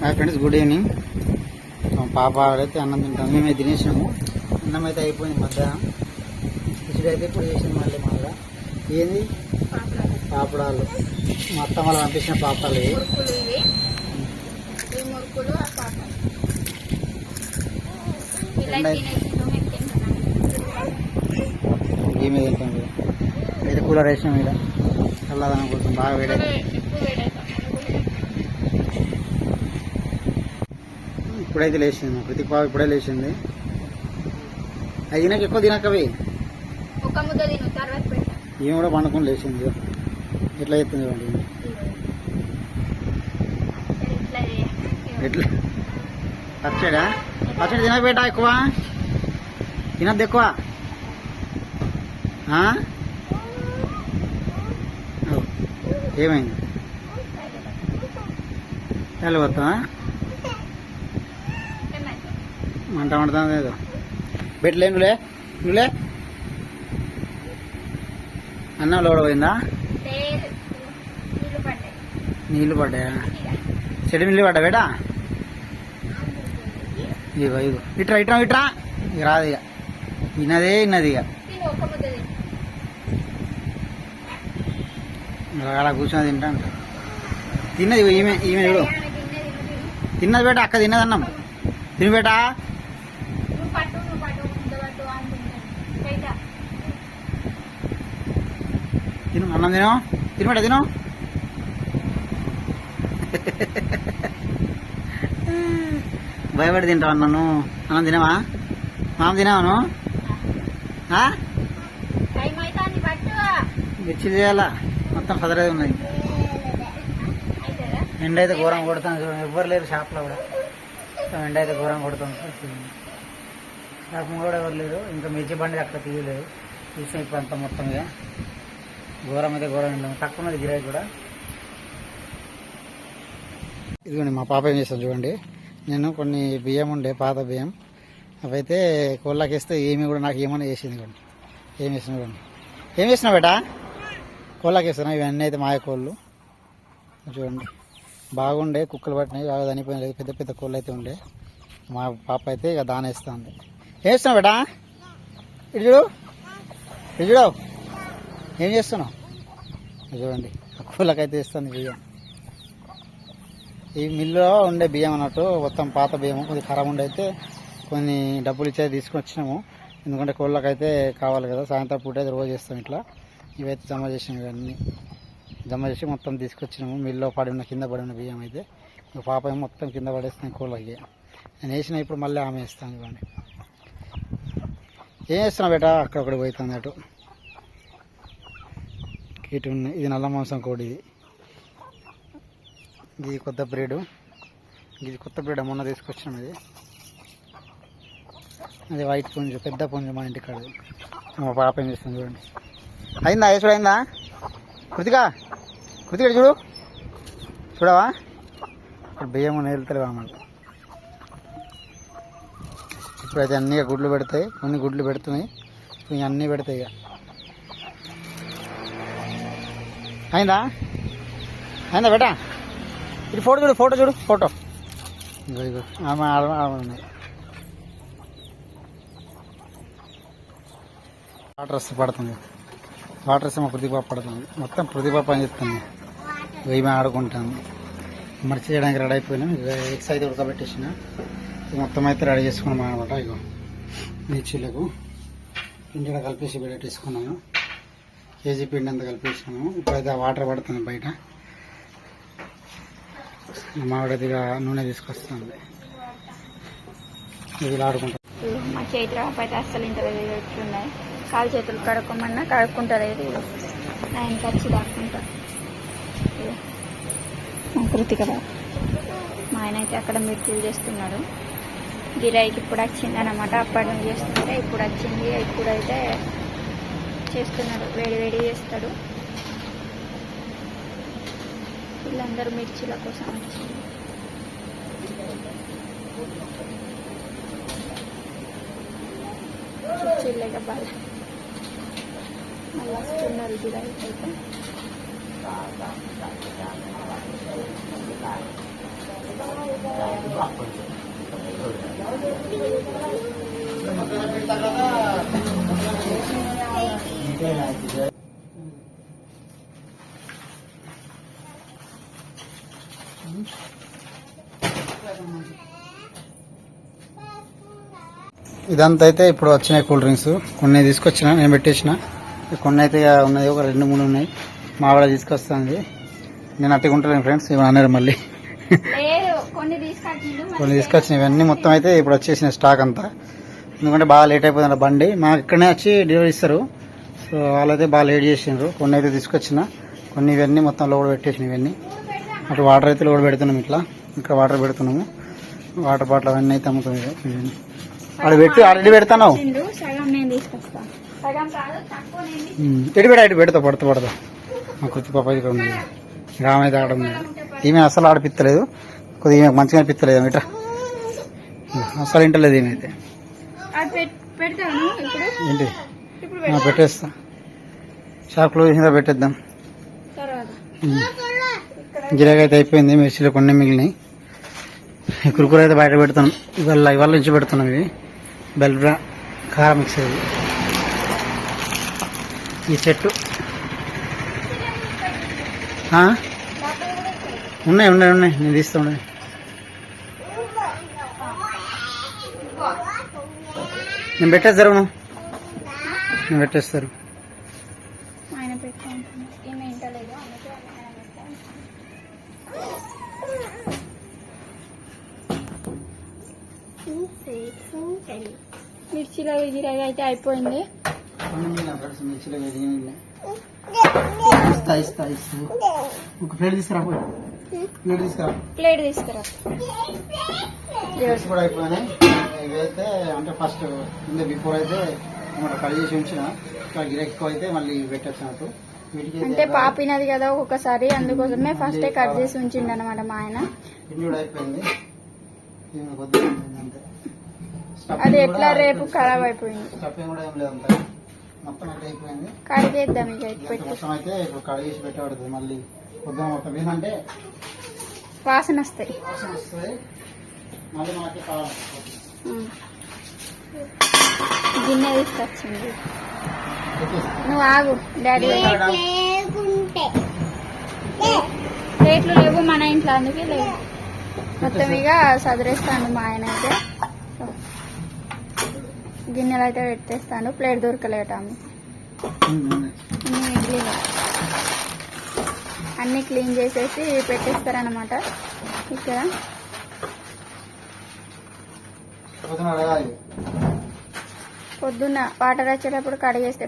Hi friends, good evening. పాప ఆడైతే అన్నం తింటాం. మేమైతే తినేసినాము. అన్నం అయితే అయిపోయింది మధ్యాహ్నం. కిచిడి అయితే ఇప్పుడు చేసింది మళ్ళీ మాగా. ఏంది పాపడాలు, మా అత్త వాళ్ళు పంపించిన పాపడాలు ఇవి. ఈ మీద తింటాం. అయితే కూలర్ వేసినాం మీద చల్లదనం కోసం బాగా వేడైతే. ఇప్పుడైతే లేచింది ప్రతిక్ బాబు, ఇప్పుడే లేచింది. అవి తినక ఎక్కువ తినకవి, ఈమె కూడా పండుకొని లేచింది. ఎట్లా చెప్తుంది చూడండి. ఎట్లా పచ్చడా పచ్చడి తినకపోయేటా ఎక్కువ తినద్దు ఎక్కువ. ఏమైంది వెళ్ళిపోతావా? మంట వండుతుంది ఏదో. బెట్లే నువ్వులే అన్నం లోడ పోయిందా? నీళ్ళు పడ్డాయా? చెడు నీళ్ళు పడ్డా బేటా? ఇగో ఇట్రా ఇట్రా ఇట్రా. ఇక రాదు, ఇక ఇన్నది ఇక అలా కూర్చొని తింటా. తిన్నది ఈమె చూడు, తిన్నది బేట. అక్క తిన్నది అన్నం. తిని బేటా. తిను అన్నం, తిను బేట తిను. భయపడి తింటావు అన్నాను. అన్నం తినవా? మామ తినవాను? మిర్చి చేయాలా? మొత్తం పదరేది ఉన్నాయి. ఎండ అయితే ఘోరం కొడుతుంది చూడండి. ఎవ్వరు లేరు షాప్లో కూడా. ఎండ అయితే ఘోరం కొడుతుంది. షాప్ కూడా ఎవరు లేరు. ఇంకా మిర్చి బండి అక్కడ తీయలేదు. తీసిన ఇప్పుడు అంతా మొత్తం ఇక ఘోరం అయితే ఘోరం ఉండదు. తక్కువ ఉన్నది గిరాయి కూడా. ఇదిగోండి మా పాప ఏం చేస్తాను చూడండి. నేను కొన్ని బియ్యం ఉండే, పాత బియ్యం, అవైతే కోళ్ళకి వేస్తే ఏమి కూడా నాకు ఏమైనా వేసింది. ఇవ్వండి ఏం వేసిన చూడండి. ఏం వేసినా బేటా? కోళ్ళకి వేస్తున్నా. ఇవన్నీ అయితే మాయ కోళ్ళు చూడండి. బాగుండే, కుక్కలు పట్టినాయి, బాగా చనిపోయినాయి. పెద్ద పెద్ద కోళ్ళు అయితే ఉండే. మా పాప అయితే ఇక దాని వేస్తుంది. ఏం వేస్తున్నావు బేటా? ఇటు చూడు ఏం చేస్తున్నావు చూడండి. కోళ్ళకైతే ఇస్తుంది బియ్యం. ఈ మిల్లులో ఉండే బియ్యం అన్నట్టు మొత్తం పాత బియ్యము. కొద్దిగా ఖరాబ్ ఉండి అయితే కొన్ని డబ్బులు ఇచ్చేది తీసుకొని వచ్చినాము. ఎందుకంటే కోళ్ళకైతే కావాలి కదా. సాయంత్రం పూట అయితే రోజు చేస్తాం ఇట్లా. ఇవైతే జమ చేసినాము. ఇవన్నీ జమ చేసి మొత్తం తీసుకొచ్చినాము. మిల్లులో కింద పడి ఉన్న బియ్యం అయితే పాప ఏమో మొత్తం కింద పడేస్తాను కోళ్ళకి. నేను వేసిన ఇప్పుడు మళ్ళీ ఆమె వేస్తాను. ఇవ్వండి ఏం వేస్తున్నావు బేటా? అక్కడొక్కడి పోతుంది అటు. ఇటు ఉన్నాయి. ఇది నల్ల మాంసం కోడి. ఇది కొత్త బ్రీడ్. ఇది కొత్త బ్రీడ్ మొన్న తీసుకొచ్చినాం. ఇది అది వైట్ పుంజు, పెద్ద పుంజు మా ఇంటికాడ. మా పాప ఏం చేస్తుంది చూడండి. అయిందా వేసుడు? అయిందా? కృతిక చూడవా? ఇక్కడ బియ్యం నేలుతలేవా అన్నమాట. ఇప్పుడైతే అన్నీ గుడ్లు పెడతాయి. కొన్ని గుడ్లు పెడుతున్నాయి, ఇక అన్నీ పెడతాయి. ఇక అయిందా బేటా? ఇది ఫోటో చూడు. ఇగో ఆమె ఉన్నాయి. వాటర్ వస్తే పడుతుంది. వాటర్ వస్తే మా ప్రతిభ పడుతుంది. మొత్తం ప్రతిభ పని చెప్తుంది. వెయ్యి ఆడుకుంటాను. మర్చి చేయడానికి రెడీ అయిపోయినాం. ఇక ఎగ్స్ అయితే ఉడకబెట్టేసిన. మొత్తం అయితే రెడీ చేసుకున్నాం అనమాట. ఇగో మిర్చీలకు పిండి కలిపేసి పెట్టేసుకున్నాము. కేజీ పిండి అంతా కలిపేసినాము. ఇప్పుడైతే వాటర్ పడుతుంది బయట. మావిడదిగా నూనె తీసుకొస్తుంది. ఇది ఆడుకుంటాం. మా చేతిలో అయితే అస్సలు ఇంత ఉన్నాయి. కాలు చేతులు కడుక్కోమన్నా కడుక్కుంటలేదు. ఆయనకి వచ్చి దాక్కుంటా కృతిక. మా ఆయన అయితే అక్కడ మిర్చీలు చేస్తున్నాడు. గిరాయికి ఇప్పుడు వచ్చింది అనమాట. అప్పటి నుంచి చేస్తుంటే ఇప్పుడు వచ్చింది. ఇప్పుడైతే చేస్తున్నాడు, వేడి చేస్తాడు. వీళ్ళందరూ మిర్చీల కోసం వచ్చింది. చిల్లగా బాగా మళ్ళీ వస్తున్నారు గిరాయికి అయితే. ఇదంతా అయితే ఇప్పుడు వచ్చినాయి కూల్ డ్రింక్స్. కొన్ని తీసుకొచ్చిన, నేను పెట్టేసిన. కొన్ని అయితే ఉన్నాయి, ఒక 2-3 ఉన్నాయి. మా ఆవిడ తీసుకొస్తుంది. నేను అట్టిగా ఉంటాను ఫ్రెండ్స్, ఇవి అన్నారు మళ్ళీ. కొన్ని తీసుకొచ్చిన ఇవన్నీ మొత్తం అయితే ఇప్పుడు వచ్చేసిన స్టాక్ అంతా. ఎందుకంటే బాగా లేట్ అయిపోతుంది బండి. మాకు ఇక్కడనే వచ్చి డెలివరీ ఇస్తారు. సో వాళ్ళైతే బాగా లేట్ చేసిండ్రు. కొన్ని అయితే తీసుకొచ్చిన, కొన్ని ఇవన్నీ మొత్తం లోడ్ పెట్టేసిన. ఇవన్నీ అటు వాటర్ అయితే లోడ్ పెడుతున్నాం. ఇట్లా ఇక్కడ వాటర్ పెడుతున్నాము. వాటర్ బాటిల్ అవన్నీ అయితే అమ్ముతుంది. అది పెట్టి ఆల్రెడీ పెడతాను. ఎటు పెడతా పడతా మా కృతి పాప ఇక్కడ ఉంది. రామైతే ఆడడం లేదు. ఈమె అసలు ఆడిపిత్తలేదు. కొద్దిగా ఈమె మంచిగా అనిపిస్తలేదు. ఇట్లా అసలు ఇంటలేదు ఈమె అయితే. ఏంటి పెట్టేస్తా. షాప్ క్లోజ్ చేసిన పెట్టేద్దాం. గిరాకీ అయితే అయిపోయింది. మిర్చిలో కొన్ని మిగిలినాయి. కురుకురు అయితే బయట పెడుతున్నాం. ఇవాళ నుంచి పెడుతున్నాం. ఇవి బెల్బ్రా కారం మిక్స్ అయ్యి ఈ చెట్టు ఉన్నాయి నేను తీస్తా. నేను పెట్టేస్తారు. నేను పెట్టేస్తారు. మిర్చిలో గిరాకీ అయితే అయిపోయింది. ప్లేట్ తీసుకురా. కూడా అయిపోయినాయి. ఇవైతే అంటే ఫస్ట్ బిఫోర్ అయితే కట్ చేసి ఉంచిన. గిరాకీ ఎక్కువ అయితే మళ్ళీ పెట్టొచ్చినట్టు. అంటే పాపినది కదా ఒక్కొక్కసారి, అందుకోసమే ఫస్ట్ కట్ చేసి ఉంచిండు అనమాట మా ఆయన. అయిపోయింది. అది ఎట్లా రేపు ఖరాబ్ అయిపోయింది. మొత్తం అయిపోయింది. కడిగేద్దాం ఇక మొత్తం అయితే ఇప్పుడు కడిగేసి పెట్టబడుతుంది. మళ్ళీ పొద్దున మొత్తం ఏంటంటే వాసన వస్తాయి. మళ్ళీ మనకి గిన్నె తీసుకొచ్చింది. నువ్వు ఆగు డాడీ. ప్లేట్లు లేవు మన ఇంట్లో, అందుకే లేవు. మొత్తం ఇక సదిరేస్తాను మా ఆయన అయితే. గిన్నెలు అయితే పెట్టేస్తాను. ప్లేట్ దొరకలేట అన్ని క్లీన్ చేసేసి పెట్టేస్తారనమాట. ఇక్కడ పొద్దున్న వాటర్ వచ్చేటప్పుడు కడిగేస్తే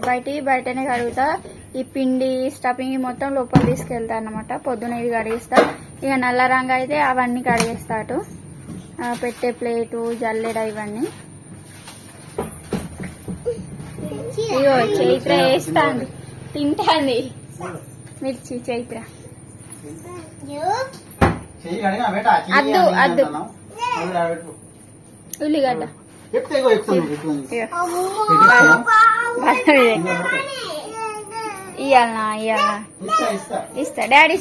బయటనే కడుగుతా. ఈ పిండి స్టఫింగ్ మొత్తం లోపల తీసుకెళ్తా అన్నమాట. పొద్దున ఇది కడిగేస్తా. ఇక నల్ల రంగు అయితే అవన్నీ కడిగేస్తాటు. పెట్టే ప్లేటు, జల్లెడ ఇవన్నీ. ఇగో చైత్ర వేస్తాంది, తింటాంది మిర్చి. చైత్ర అద్దు ఉల్లిగడ్డ ఇయ్యాలనా ఇస్తా. డాడీ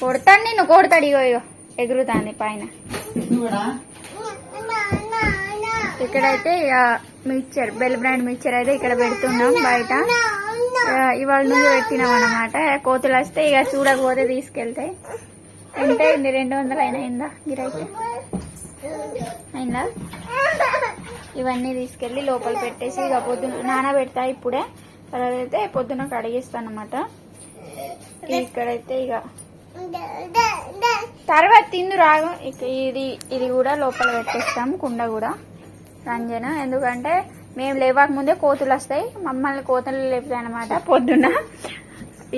కొడతాడు. నిన్ను కొడతాడు. ఇగో ఎగురుతాంది పైన. ఇక్కడైతే ఇక మిక్చర్, బెల్ బ్రాండ్ మిక్చర్ అయితే ఇక్కడ పెడుతున్నాం బయట. ఇవాళ నుంచి పెట్టినాం అనమాట. కోతులు వస్తే ఇక చూడకపోతే తీసుకెళ్తాయి. ఎంత అయింది? 200 అయిందా గిరాకీ? అయిందా? ఇవన్నీ తీసుకెళ్లి లోపల పెట్టేసి ఇక పొద్దున నానబెడతా ఇప్పుడే. తర్వాత అయితే పొద్దున కడిగిస్తాను అనమాట. ఇక్కడైతే ఇక తర్వాత తిందు రాగు. ఇక ఇది కూడా లోపల పెట్టేస్తాం. కుండ కూడా రంజన. ఎందుకంటే మేము లేవక ముందే కోతులు వస్తాయి. మమ్మల్ని కోతులు లేపుతాయి అనమాట. పొద్దున్న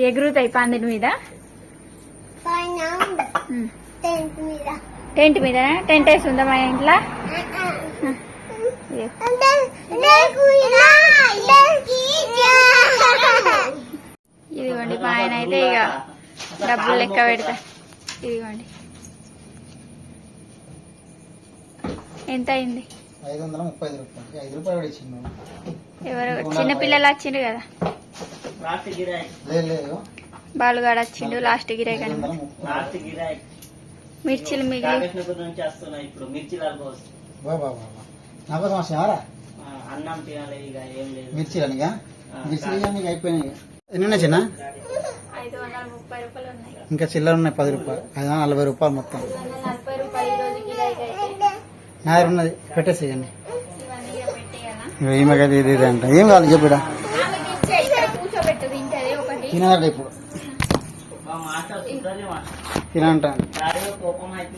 ఎగురుతాయి పందిరి మీద. టెంట్ మీద టెంట్ వేసి ఉందా మా ఇంట్లో? ఇదిగోండి మా ఆయన అయితే ఇక డబ్బులు లెక్క పెడతా. ఇదిగోండి ఎంత అయింది? 535 రూపాయలు. 5 రూపాయలు ఇచ్చిండు. ఎవరు చిన్నపిల్లలు వచ్చిండు కదా, బాలుగాడు వచ్చిండు. లాస్ట్ గిరాకీ. మిర్చిలు మిగిలి కాకృష్ణపూర్ నుంచి వస్తున్నా ఇప్పుడు మిర్చి లాల్కోవచ్చు. బాబా బాబా నా కోసం వస్తావారా? అన్నం తినాలి ఇక ఏం లేదు. మిర్చిలనిగా మిర్చిలు నీకు అయిపోయినాయి. ఎన్ని ఉన్నాయి చిన్న? 530 రూపాయలు ఉన్నాయి. ఇంకా చిల్లర ఉన్నాయి 10 రూపాయలు. 540 రూపాయలు మొత్తం. 540 రూపాయలు ఈ రోజు కిలోకి అయితే. నా దగ్గర ఉన్నది పెట్టేసేయండి. ఇవన్నీ ఇక పెట్టేయాలా? ఈమెకైతే ఇది అంట. ఏం కావాలి చెప్పుడా? ఆమెకి ఇచ్చే ఇక్కడ కూర్చోబెట్టు తింటది ఒకటి. తినాలి ఇప్పుడు తినంట. కోపం అయితే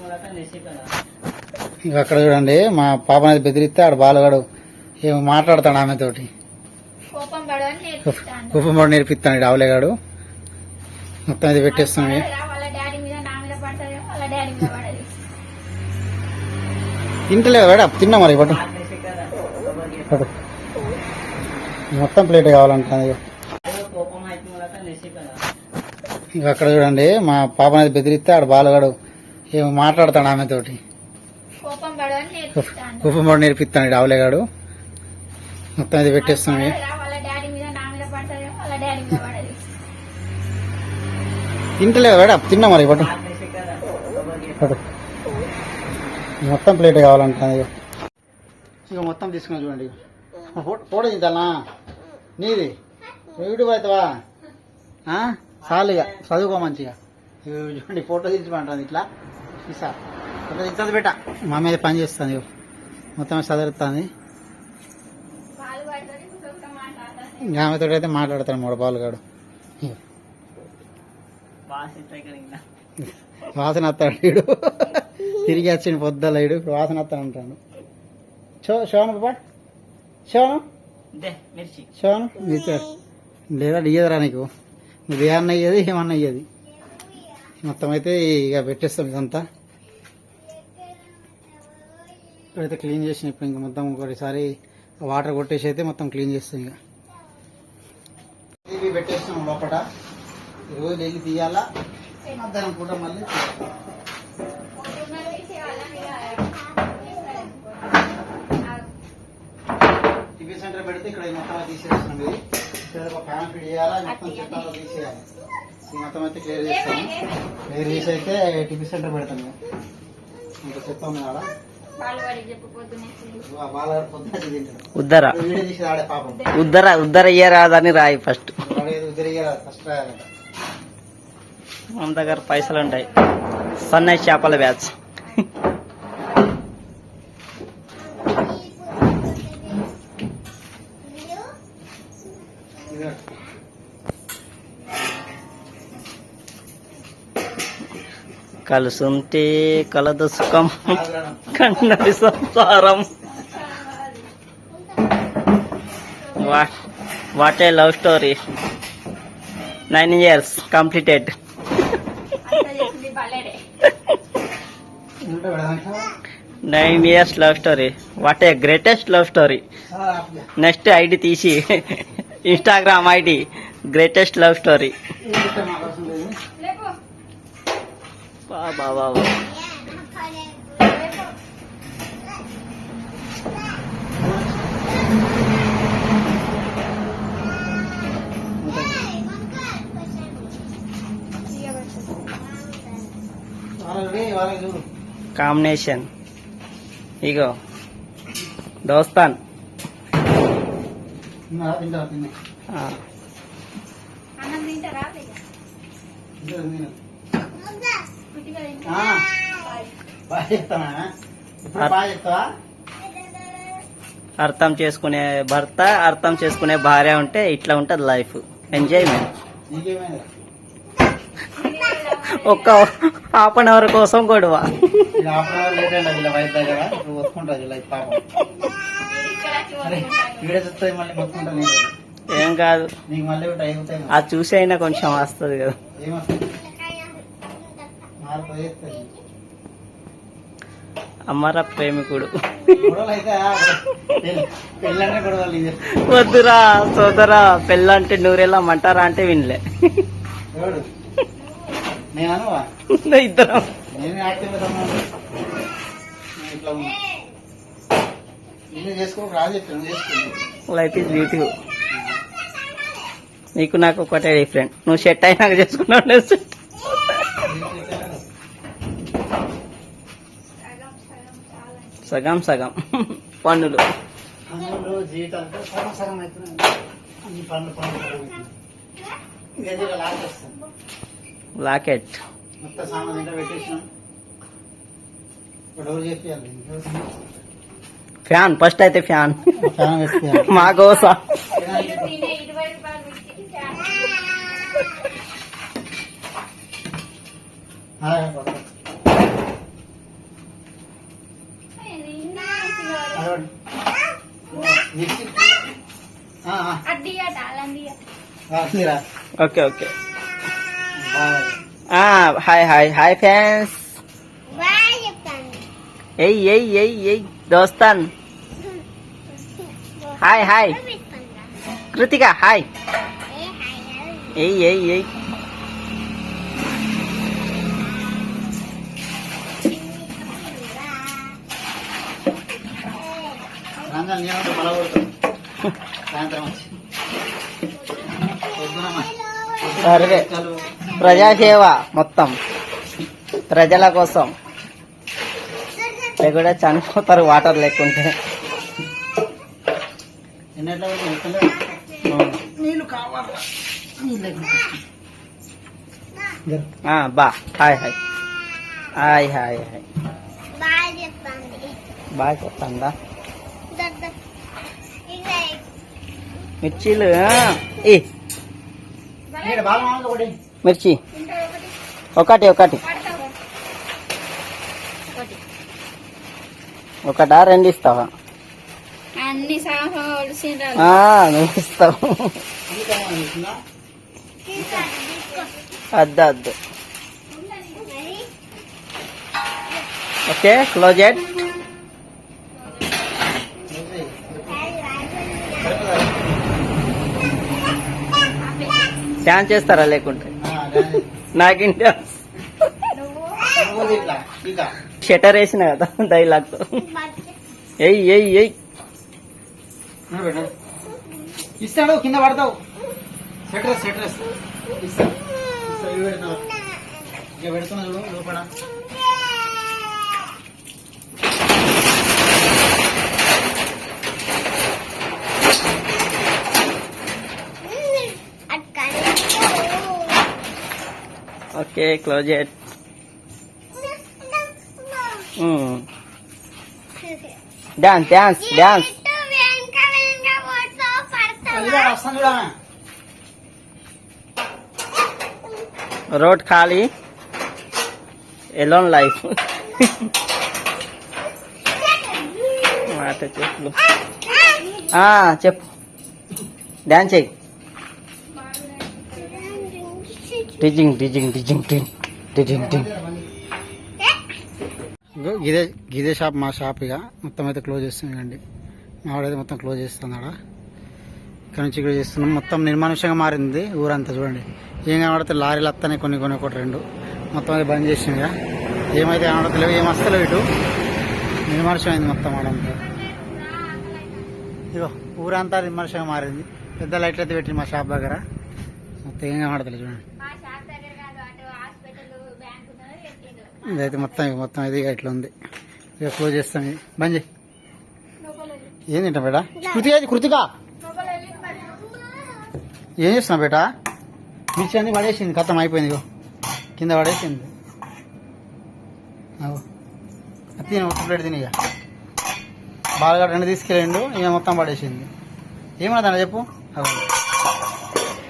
ఇక అక్కడ చూడండి మా పాప అనేది బెదిరిస్తే ఆడ బాలగాడు ఏమో మాట్లాడతాడు ఆమెతోటి. కోపం పడవని నేర్పిస్తాను. కుప్పం పడి నేర్పిస్తాడు ఆవులేగాడు. మొత్తం ఇది పెట్టేస్తున్నాడు. వాళ్ళ డాడీ మీద నా మీద పడతాదేమో, వాళ్ళ డాడీ మీద పడదు. తింటలేదు వేడ తిన్నా మరి పట్టు పట్టు. మొత్తం ప్లేట్ కావాలంటుంది. కోపం అయితే ఇక అక్కడ చూడండి మా పాప అనేది బెదిరిస్తే ఆడ బాలగాడు ఏమో మాట్లాడతాడు ఆమెతోటి. కోపం పడవని నేర్పిస్తాను. కుప్పం పడి నేర్పిస్తాడు ఆవులేగాడు. మొత్తం ఇది పెట్టేస్తున్నాడు. వాళ్ళ డాడీ మీద నా మీద పడతాదేమో, వాళ్ళ డాడీ మీద పడదు. తింటలేదు వేడ తిన్నా మరి పట్టు పట్టు. మొత్తం ప్లేట్ కావాలంటుంది. ఇక మొత్తం తీసుకున్నా చూడండి. ఫోటో తింటానా నీది? యూట్యూబ్ అవుతావా? చాలుగా చదువుకో మంచిగా. చూడండి ఫోటో తీసుకోమంటుంది ఇట్లా తీసా ఫోటో తీస్తుంది బెట్ట. మా మీద పని చేస్తుంది. మొత్తం చదువుతుంది. ఆమెతో అయితే మాట్లాడతాడు మూడు పాలుగాడు. వాసన వస్తాడు వీడు. తిరిగి వచ్చిండు పొద్దుల వీడు. ఇప్పుడు వాసన వస్తాడు అంటాడు. శోను బాబా శోను మిర్చి శోను లేదా ఇయ్యదురా నీకు. నువ్వు ఏమన్నా ఇయ్యది ఏమన్నా ఇయ్యది. మొత్తం అయితే ఇక పెట్టేస్తాం ఇదంతా. ఇప్పుడైతే క్లీన్ చేసిన. ఇప్పుడు ఇంకా మొత్తం ఒకటిసారి వాటర్ కొట్టేసి అయితే మొత్తం క్లీన్ చేస్తాం. ఇక ఇవి పెట్టేస్తాం లోపల. రోజు డైలీ తీయాలా, మధ్యాహ్నం పూట మళ్ళీ టిఫిన్ సెంటర్ పెడితే ఇక్కడ మొత్తం తీసేస్తున్నాం. ఇది ఇక్కడ ఒక ఫ్యాన్ ఫిట్ చేయాలా, మొత్తం చెత్త తీసేయాలి. ఈ మొత్తం అయితే క్లియర్ చేస్తాము. క్లియర్ చేసి అయితే టిఫిన్ సెంటర్ పెడతాం. ఇంకా చెత్త ఉంది కదా ఉద్దర ఉద్దర ఉద్దర ఇయ్యరాదని రాయి ఫస్ట్. మన దగ్గర పైసలు ఉంటాయి. సన్నయ్య చేపల బ్యాచ్. కలుసుంటే కలదు సుఖం, కన్నడి సంసారం. What a love story. 9 years completed. 9 years love story. What a greatest love story. Next ID తీసి Instagram ID greatest love story. బాబా కాంబినేషన్. ఇగో దోస్తాన్. అర్థం చేసుకునే భర్త, అర్థం చేసుకునే భార్య ఉంటే ఇట్లా ఉంటది లైఫ్. ఎంజాయ్మెంట్. ఒక్క హాఫ్ అన్ అవర్ కోసం గొడవ. ఏం కాదు, అది చూసి అయినా కొంచెం వస్తుంది కదా. అమర ప్రేమికుడు. వద్దురా సోదరా, పెళ్ళంటే నూరేలా మంటారా అంటే వినలే. ఇద్దరం లైఫ్ ఈజ్ బ్యూటిఫుల్. నీకు నాకు ఒకటే డిఫరెంట్. నువ్వు సెట్ అయినాక చేసుకున్నావు. సగం సగం పన్నులు. పన్నులు జీవితాలు సగం సగం అవుతున్నాయి. అన్ని పనులు లాగేస్తాం. లాకెట్ మొత్తం సామాన్ ఇంట్లో పెట్టేసినాం. డోర్ చేపియాలి. ఫ్యాన్ ఫస్ట్ అయితే ఫ్యాన్ ఫ్యాన్ పెట్టియాలి. మా కోసం. Okay okay. Hi hi hi fans. ఎయ్ ఎయ్ ఎయ్ ఎయ్ దోస్తాన్. Hi hi Krithika hi. ఎయ్ ఎయ్ ఎయ్ సాయంత్రం వచ్చి సరే ప్రజాసేవ మొత్తం ప్రజల కోసం. కూడా చనిపోతారు వాటర్ లేకుంటే. నీళ్ళు కావాలి. బా hi hi hi hi hi బాగా చెప్తాందా మిర్చీలు. మిర్చి ఒకటి ఒకటి ఒకటా రెండు ఇస్తావా? అన్ని నువ్వు ఇస్తావు. అద్దు అద్దు. Okay close it. డాన్స్ చేస్తారా లేకుంటే? నాకేం డాన్స్. షటర్ వేసిన కదా డైలాగ్తో. ఎయ్ ఎయ్ ఎయ్ ఇస్తాడు కింద పడతావు. సెట్రెస్ సెట్రెస్ పెడుతున్నా చూడు లోపల. Okay close it. Dance dance dance. Road ఖాళీ ఎలోన్ లైఫ్. మాట చెట్లు చెప్పు. డాన్స్ చెయ్యి. టిజింగ్ టిజింగ్ టిజింగ్ టింగ్ టిజింగ్ టింగ్. గిదే గిదే షాప్ మా షాప్. ఇక మొత్తం అయితే క్లోజ్ చేస్తున్నాండి. మా వాడైతే మొత్తం క్లోజ్ చేస్తున్నాడా. ఇక్కడ నుంచి ఇక్కడ చేస్తున్నాం. మొత్తం నిర్మానుష్యంగా మారింది ఊరంతా. చూడండి ఏం కనబడితే లారీలు వస్తానే కొన్ని కొన్ని ఒకటి రెండు మొత్తం అయితే బంద్ చేసింది. ఇక ఏమైతే కనబడతలేవు ఏం వస్తలేవు. ఇటు నిర్మానుష్యం అయింది మొత్తం ఆడంతా. ఇగో ఊరంతా నిర్మానుష్యంగా మారింది. పెద్ద లైట్లు అయితే పెట్టింది మా షాప్ దగ్గర. మొత్తం ఏం కనబడతలేదు చూడండి. ఇదైతే మొత్తం ఇది ఇట్లా ఉంది. ఇక క్లోజ్ చేస్తాం. బంద్ చేయి. ఏం తింటాం బేటా? కృతిగా ఏం చేస్తున్నావు బేటా? మిర్చి అన్ని పడేసింది. ఖతం అయిపోయింది. ఇగో కింద పడేసింది. తిని ఒక ప్లేట్ తిని. ఇక బాగా రెండు తీసుకెళ్ళిండు. ఇక మొత్తం పడేసింది. ఏమన్నా చెప్పు.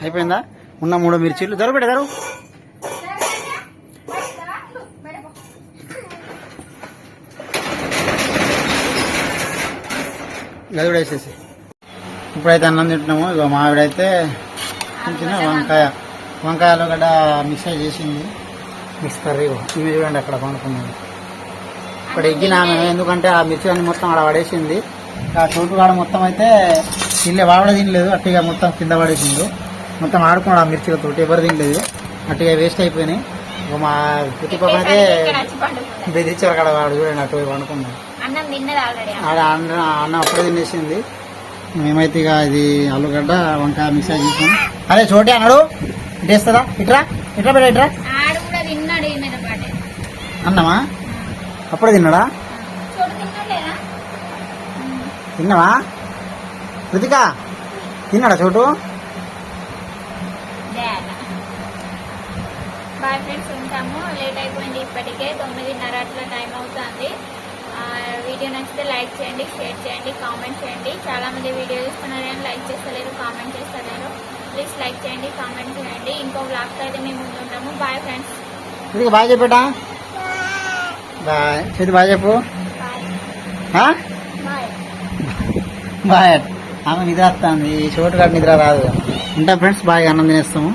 అయిపోయిందా? ఉన్న 3 మిర్చీలు జరుగు పెట్టారు. అది కూడా వేసేసి ఇప్పుడైతే అన్నం తింటున్నాము. ఇక మావిడైతే చిన్న వంకాయలో గడ్డ మిక్స్ చేసింది. Mix curry. ఇవి చూడండి అక్కడ కొనుక్కున్నాను. ఇక్కడ ఎగ్గినామె. ఎందుకంటే ఆ మిర్చి అన్ని మొత్తం అక్కడ పడేసింది. ఆ చోటుగాడ మొత్తం అయితే వాడ తినలేదు. అట్టిగా మొత్తం కింద పడేసిండు. మొత్తం ఆడుకున్నాడు ఆ మిర్చిలతో. ఎవరు తినలేదు. అట్టిగా వేస్ట్ అయిపోయినాయి. ఇక మా కుట్టి పాప అయితే బెదిరించారు అక్కడ. వాడు చూడండి అటు వండుకున్నాడు. అన్నం అప్పుడే తినేసింది. మేమైతే ఇక ఇది ఆలుగడ్డ వంకాయ మిక్స్ చేసాం. అదే చోటే అన్నాడు. ఇటేస్తుందా? ఇట్రా ఇట్రా బేట ఇట్రా. అన్నమా అప్పుడే తిన్నాడా? తిన్నావా కృతిక? తిన్నాడా చోటు? బాయ్ ఫ్రెండ్స్, ఉంటాము. లేట్ అయిపోయింది, ఇప్పటికే 9:30 అట్లా టైం అవుతుంది. వీడియో నచ్చితే లైక్ చేయండి, షేర్ చేయండి, కామెంట్ చేయండి. చాలా మంది వీడియో చూస్తున్నారు కానీ లైక్ చేస్తలేరు, కామెంట్ చేస్తలేరు. ప్లీజ్ లైక్ చేయండి, కామెంట్ చేయండి. ఇంకో బ్లాగ్తో అయితే మేము ముందు ఉంటాము. Bye friends. కృతిక బాయ్ చెప్పేటా? బాయ్ చేతి బాయ్ చెప్పు. బాయ్. బాయ్. ఆమె నిద్ర వస్తుంది, చోటు కాడ నిద్ర రాదు. ఉంటా ఫ్రెండ్స్, బాగా అన్నం తినేస్తాము.